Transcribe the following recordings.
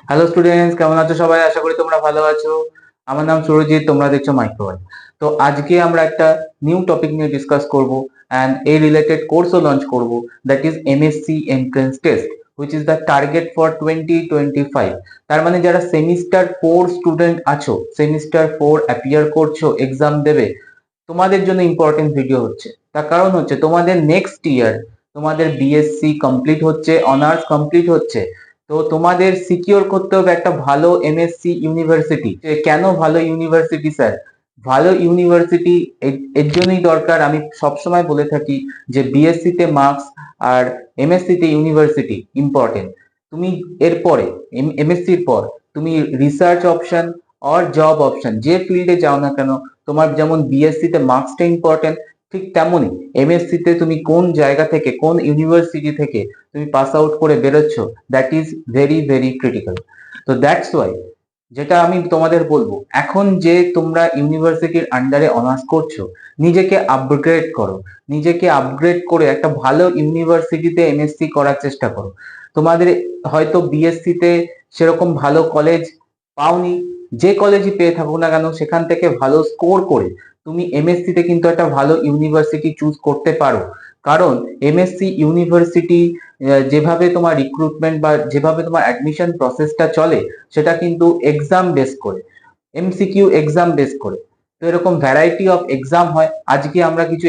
Hello students, কেমন আছো সবাই? আশা করি তোমরা ভালো আছো। আমার নাম সুরজিৎ, তোমরা দেখছো মাইক্রোওয়ার্ল্ড। তো আজকে আমরা একটা নিউ টপিক নিয়ে ডিসকাস করব এন্ড এই রিলেটেড কোর্সও লঞ্চ করব, that is MSc entrance test which is the target for 2025। তার মানে যারা সেমিস্টার 4 স্টুডেন্ট আছো, সেমিস্টার 4 অ্যাপিয়ার করছো, এক্সাম দেবে, তোমাদের জন্য ইম্পর্টেন্ট ভিডিও হচ্ছে। তার কারণ হচ্ছে তোমাদের নেক্সট ইয়ার তোমাদের বিএসসি কমপ্লিট হচ্ছে, অনার্স কমপ্লিট হচ্ছে। তো তোমাদের সিকিউর করতে হবে একটা ভালো এমএসসি ইউনিভার্সিটি। কেন ভালো ইউনিভার্সিটি স্যার? ভালো ইউনিভার্সিটি এর জন্যই দরকার। আমি সবসময় বলে থাকি যে বিএসসি তে মার্কস আর এমএসসি তে ইউনিভার্সিটি ইম্পর্টেন্ট। তুমি এরপরে এমএসসির পর তুমি রিসার্চ অপশন আর জব অপশন যে ফিল্ডে যাও না কেন, তোমার যেমন বিএসসি তে মার্কসটা ইম্পর্টেন্ট, ঠিক তেমনই এমএসসি তে তুমি কোন জায়গা থেকে, কোন ইউনিভার্সিটি থেকে তুমি পাস আউট করে বেরোচ্ছ, that is very very critical. তো দ্যাটস ওয়াই যেটা আমি তোমাদের বলবো, এখন যে তোমরা ইউনিভার্সিটির আন্ডারে অনার্স করছো, নিজেকে আপগ্রেড করো। নিজেকে আপগ্রেড করে একটা ভালো ইউনিভার্সিটিতে এমএসসি করার চেষ্টা করো। তোমাদের হয়তো বিএসসি তে সেরকম ভালো কলেজ পাওনি, যে কলেজই পেয়ে থাকো না কেন সেখান থেকে ভালো স্কোর করে তুমি এমএসসি তে কিন্তু একটা ভালো ইউনিভার্সিটি চুজ করতে পারো। কারণ এমএসসি ইউনিভার্সিটি যেভাবে তোমার রিক্রুটমেন্ট বা যেভাবে তোমার অ্যাডমিশন প্রসেসটা চলে, সেটা কিন্তু এক্সাম বেস করে, এমসিকিউ এক্সাম বেস করে। তো এরকম ভ্যারাইটি অফ এক্সাম হয়। আজকে আমরা কিছু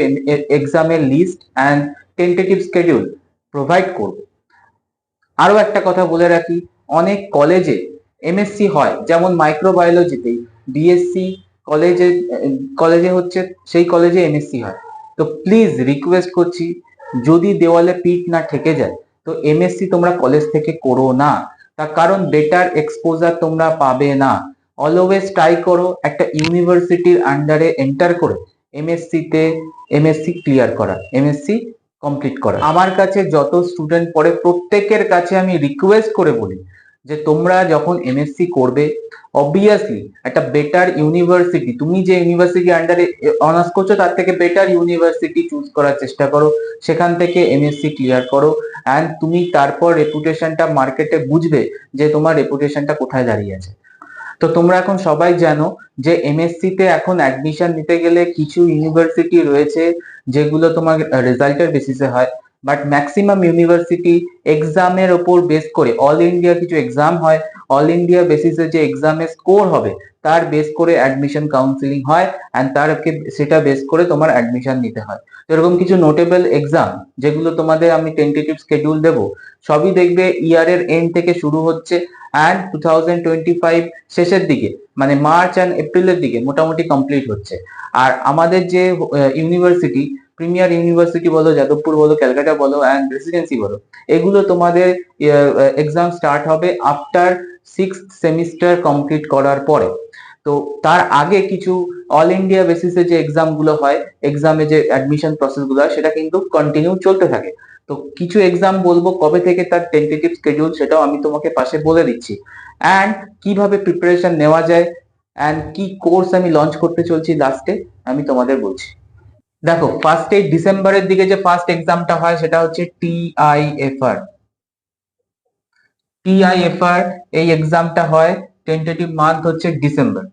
এক্সামের list and tentative schedule provide করব। আরো একটা কথা বলে রাখি, অনেক কলেজে এমএসসি হয়, যেমন মাইক্রোবায়োলজিতেই বিএসসি কলেজে কলেজে হচ্ছে, সেই কলেজে এমএসসি হয়। তো প্লিজ রিকোয়েস্ট করছি, যদি দেওয়ালে পিঠ না ঠেকে যায় তো এমএসসি তোমরা কলেজ থেকে করো না। তার কারণ বেটার এক্সপোজার তোমরা পাবে না। অলওয়েজ ট্রাই করো একটা ইউনিভার্সিটির আন্ডারে এন্টার করে এমএসসি তে এমএসসি ক্লিয়ার করা, এমএসসি কমপ্লিট করা। আমার কাছে যত স্টুডেন্ট পড়ে প্রত্যেকের কাছে আমি রিকোয়েস্ট করে বলি যে তোমরা যখন এমএসসি করবে, অবভিয়াসলি একটা বেটার ইউনিভার্সিটি, তুমি যে ইউনিভার্সিটি আন্ডারে অনার্স করছো তার থেকে বেটার ইউনিভার্সিটি চুজ করার চেষ্টা করো, সেখান থেকে এমএসসি ক্লিয়ার করো। অ্যান্ড তুমি তারপর রেপুটেশনটা মার্কেটে বুঝবে যে তোমার রেপুটেশনটা কোথায় দাঁড়িয়ে আছে। তো তোমরা এখন সবাই জানো যে এমএসসি তে এখন অ্যাডমিশন নিতে গেলে কিছু ইউনিভার্সিটি রয়েছে যেগুলো তোমার রেজাল্টের বেসিসে হয়, বাট ম্যাক্সিমাম ইউনিভার্সিটি এক্সামের ওপর বেস করে, অল ইন্ডিয়া কিছু এক্সাম হয়, অল ইন্ডিয়া বেসিসে যে এক্সামের স্কোর হবে তার বেস করে অ্যাডমিশন কাউন্সিলিং হয়, অ্যান্ড সেটা বেস করে তোমার অ্যাডমিশন নিতে হয়। তো এরকম কিছু নোটেবল এক্সাম যেগুলো তোমাদের আমি টেন্টেটিভ স্কেডিউল দেবো, সবই দেখবে ইয়ারের এন্ড থেকে শুরু হচ্ছে অ্যান্ড 2025 শেষের দিকে, মানে মার্চ অ্যান্ড এপ্রিলের দিকে মোটামুটি কমপ্লিট হচ্ছে। আর আমাদের যে ইউনিভার্সিটি, প্রিমিয়ার ইউনিভার্সিটি বলো, যাদবপুর বলো, ক্যালকাটা বলো অ্যান্ড রেসিডেন্সি বলো, এগুলো তোমাদের এক্সাম স্টার্ট হবে আফটার 6th সেমিস্টার কমপ্লিট করার পরে। তো তার আগে কিছু অল ইন্ডিয়া বেসিসে যে এক্সাম গুলো হয়, এক্সামে যে অ্যাডমিশন প্রসেস গুলো হয়, সেটা কিন্তু কন্টিনিউ চলতে থাকে। তো কিছু এক্সাম বলবো কবে থেকে তার টেন্টেটিভ স্কেডিউল, সেটাও আমি তোমাকে পাশে বলে দিচ্ছি। অ্যান্ড কিভাবে প্রিপারেশন নেওয়া যায় অ্যান্ড কি কোর্স আমি লঞ্চ করতে চলছি লাস্টে আমি তোমাদের বলছি। দেখো, ফার্স্টে ডিসেম্বরের দিকে যে ফার্স্ট এক্সামটা হয় সেটা হচ্ছে টিআইএফআর। টিআইএফআর এই এক্সামটা হয়, টেন্টেটিভ মান্থ হচ্ছে ডিসেম্বর।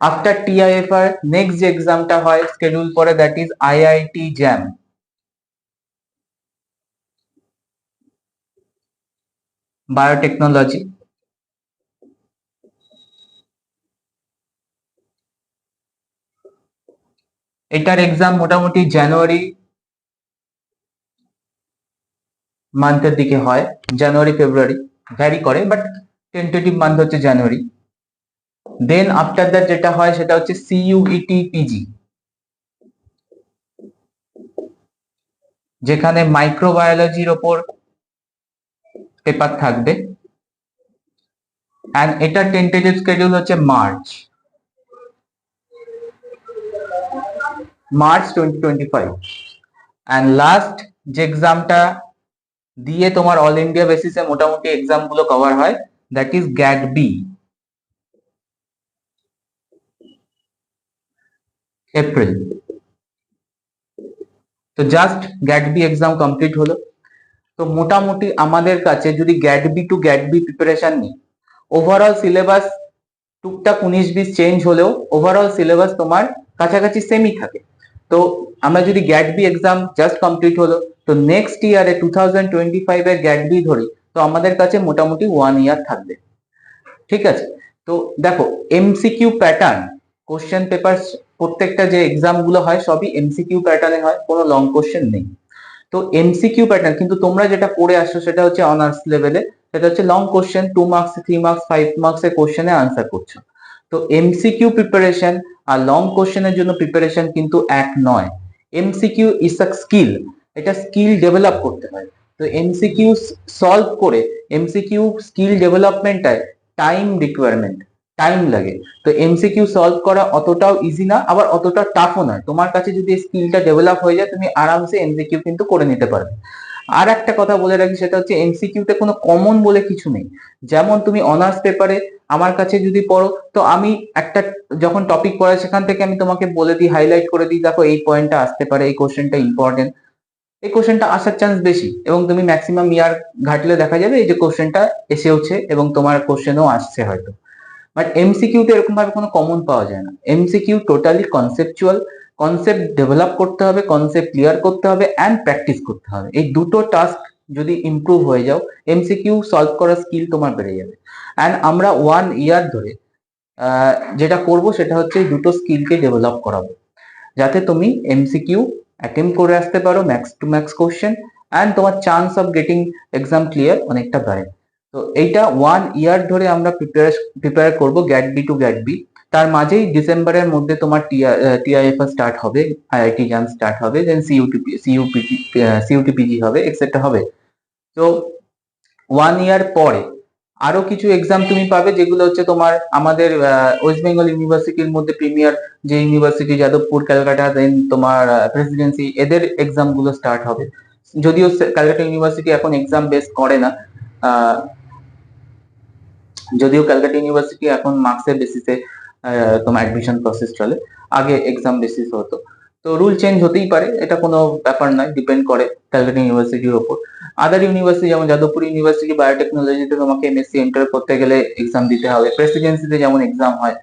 আফটার টিআইএফআর নেক্সট যে এক্সামটা হয় স্কেডিউল পরে, that is IIT jam, biotechnology. এটার এক্সাম মোটামুটি জানুয়ারি মান্থের দিকে হয়, জানুয়ারি ফেব্রুয়ারি ভ্যারি করে, বাট টেন্টেটিভ মান্থ হচ্ছে জানুয়ারি। দেন আফটার দ্যাট যেটা হয় সেটা হচ্ছে সিইউইটি পিজি, যেখানে মাইক্রোবায়োলজির ওপর পেপার থাকবে, এন্ড এটা টেন্টেটিভ স্কেডিউল হচ্ছে মার্চ, মার্চ 2025। এন্ড লাস্ট যে এক্সামটা দিয়ে তোমার অল ইন্ডিয়া বেসিসে মোটামুটি এক্সাম গুলো কভার হয়, that is GAT B, April. তো just GAT B exam complete হলো। তো মোটামুটি আমাদের কাছে যদি GAT B to GAT B preparation নিই, ওভারঅল সিলেবাস টুকটাক 19-20 চেঞ্জ হলেও ওভারঅল সিলেবাস তোমার কাছাকাছি সেমই থাকে। তো আমরা যদি GAT B exam just complete হলো, তো নেক্সট ইয়ারে 2025 এর গ্যাট বি ধরি, তো আমাদের কাছে মোটামুটি 1 ইয়ার থাকবে। ঠিক আছে, তো দেখো এমসিকিউ প্যাটার্ন, কোশ্চেন পেপার, প্রত্যেকটা যে এক্সাম গুলো হয় সবই এমসিকিউ প্যাটার্নে হয়, কোনো লং কোশ্চেন নেই। তো এমসিকিউ প্যাটার্ন, কিন্তু তোমরা যেটা পড়ে আসছো সেটা হচ্ছে অনার্স লেভেলে, সেটা হচ্ছে long question, 2 marks, 3 marks, 5 marks এর কোশ্চেনে আনসার করছো। তো এমসিকিউ প্রিপারেশন আর লং কোশ্চেনের জন্য প্রিপারেশন কিন্তু এক নয়। এমসিকিউ ইজ আ স্কিল, এটা স্কিল ডেভেলপ করতে হয়। তো এমসিকিউ সলভ করে, এমসিকিউ স্কিল ডেভেলপমেন্টটায় টাইম রিকোয়ারমেন্ট, টাইম লাগে। তো এমসিকিউ সলভ করা অতটাও ইজি না, আবার অতটা টাফও নয়। তোমার কাছে যদি স্কিলটা ডেভেলপ হয়ে যায়, তুমি আরামসে এমসিকিউ কিন্তু করে নিতে পারবে। আর একটা কথা বলে রাখি, সেটা হচ্ছে এমসিকিউতে কোনো কমন বলে কিছু নেই। যেমন তুমি অনার্স পেপারে আমার কাছে যদি পড়ো, তো আমি একটা যখন টপিক পড়াই সেখান থেকে আমি তোমাকে বলে দিই, হাইলাইট করে দিই, দেখো এই পয়েন্টটা আসতে পারে, এই কোশ্চেনটা ইম্পর্টেন্ট, এই কোশ্চেনটা আসার চান্স বেশি, এবং তুমি ম্যাক্সিমাম ইয়ার ঘাটলে দেখা যাবে এই যে কোশ্চেনটা এসেওছে এবং তোমার কোশ্চেনও আসছে হয়তো। বাট এমসিকিউতে এরকম ভাবে কোনো কমন পাওয়া যায় না। MCQ totally conceptual, concept develop করতে হবে, কনসেপ্ট ক্লিয়ার করতে হবে অ্যান্ড প্র্যাকটিস করতে হবে। এই দুটো টাস্ক যদি ইমপ্রুভ হয়ে যাও, এমসিকিউ সলভ করার স্কিল তোমার বেড়ে যাবে। অ্যান্ড আমরা 1 ইয়ার ধরে যেটা করব সেটা হচ্ছে এই দুটো স্কিলকে ডেভেলপ করাবো, যাতে তুমি এমসিকিউ অ্যাটেম্প করে আসতে পারো, max to max question, and তোমার chance of getting exam clear অনেকটা বাড়ে। তো এইটা 1 ইয়ার ধরে আমরা প্রিপেয়ার করব গ্যাট বি টু গ্যাট বি। তার মাঝেই ডিসেম্বরের মধ্যে তোমার টিআইএফআর স্টার্ট হবে, আইআইটি জাম স্টার্ট হবে, দেন সিইউটিপিজি হবে, এক্সেট্রা হবে। তো 1 ইয়ার পরে আরো কিছু এক্সাম তুমি পাবে, যেগুলো হচ্ছে তোমার আমাদের ওয়েস্ট বেঙ্গল ইউনিভার্সিটির মধ্যে প্রিমিয়ার যে ইউনিভার্সিটি, যাদবপুর, ক্যালকাটা, দেন তোমার প্রেসিডেন্সি, এদের এক্সাম গুলো স্টার্ট হবে। যদিও ক্যালকাটা ইউনিভার্সিটি এখন এক্সাম বেস করে না, আহ, যদিও ক্যালকাটা ইউনিভার্সিটি এখন মার্কসের বেসিসে তোমার অ্যাডমিশন প্রসেস চলে, আগে এক্সাম বেসিস হতো। তো রুল চেঞ্জ হতেই পারে, এটা কোনো ব্যাপার নয়, ডিপেন্ড করে ক্যালকাটা ইউনিভার্সিটির ওপর। আদার ইউনিভার্সিটি যেমন যাদবপুর ইউনিভার্সিটি বায়োটেকনোলজিতে তোমাকে এমএসসি এন্টার করতে গেলে এক্সাম দিতে হবে, প্রেসিডেন্সিতে যেমন এক্সাম হয়।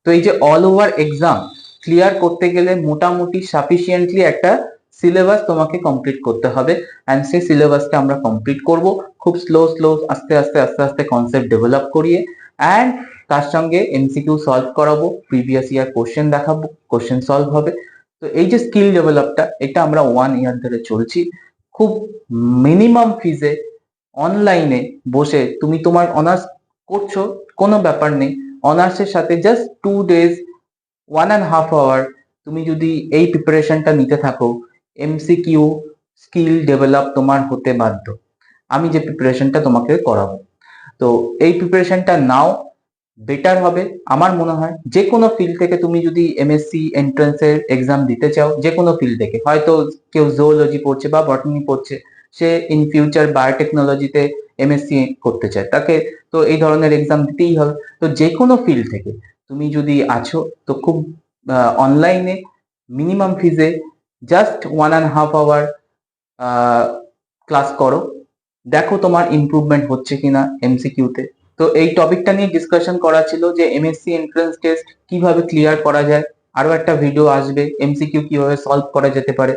তো এই যে অল ওভার এক্সাম ক্লিয়ার করতে গেলে মোটামুটি সাফিসিয়েন্টলি একটা সিলেবাস তোমাকে কমপ্লিট করতে হবে, অ্যান্ড সেই সিলেবাসটা আমরা কমপ্লিট করব খুব স্লো স্লো, আস্তে আস্তে আস্তে আস্তে কনসেপ্ট ডেভেলপ করিয়ে, অ্যান্ড তার সঙ্গে এমসিকিউ সলভ করাবো, প্রিভিয়াস ইয়ার কোশ্চেন দেখাবো, কোশ্চেন সলভ হবে। তো এই যে স্কিল ডেভেলপটা, এটা আমরা 1 ইয়ার ধরে চলছি, খুব মিনিমাম ফিজে অনলাইনে বসে। তুমি তোমার অনার্স করছো, কোনো ব্যাপার নেই, অনার্সের সাথে জাস্ট 2 days, 1.5 hour তুমি যদি এই প্রিপারেশনটা নিতে থাকো, এমসিকিউ স্কিল ডেভেলপ তোমার হতে বাধ্য। আমি যে প্রিপারেশনটা তোমাকে করাবো, তো এই প্রিপারেশনটা নাও, বেটার হবে আমার মনে হয়। যে কোনো ফিল্ড থেকে তুমি যদি এমএসসি এন্ট্রান্সের এক্সাম দিতে চাও, যে কোনো ফিল্ড থেকে, হয়তো কেউ জুওলজি পড়ছে বা বটনি পড়ছে, সে ইন ফিউচার বায়োটেকনোলজিতে এমএসসি করতে চায়, তাকে তো এই ধরনের এক্সাম দিতেই হবে। তো যে কোনো ফিল্ড থেকে তুমি যদি আছো, তো খুব অনলাইনে মিনিমাম ফিজে জাস্ট 1.5 hour ক্লাস করো, দেখো তোমার ইমপ্রুভমেন্ট হচ্ছে কিনা এমসিকিউতে। তো এই টপিকটা নিয়ে ডিসকাশন করা ছিল যে এমএসসি এন্ট্রান্স টেস্ট কিভাবে ক্লিয়ার করা যায়। আরো একটা ভিডিও আসবে এমসিকিউ কিভাবে সলভ করা যেতে পারে।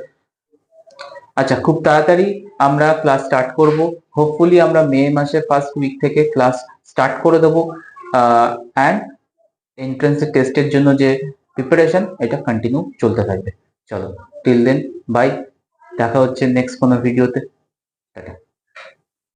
আচ্ছা, খুব তাড়াতাড়ি আমরা ক্লাস স্টার্ট করব, হোপফুলি আমরা মে মাসের ফার্স্ট উইক থেকে ক্লাস স্টার্ট করে দেবো, অ্যান্ড এন্ট্রান্স টেস্টের জন্য যে প্রিপারেশন, এটা কন্টিনিউ চলতে থাকবে। চলো, টিল দেন, বাই, দেখা হচ্ছে নেক্সট কোনো ভিডিওতে। টাটা।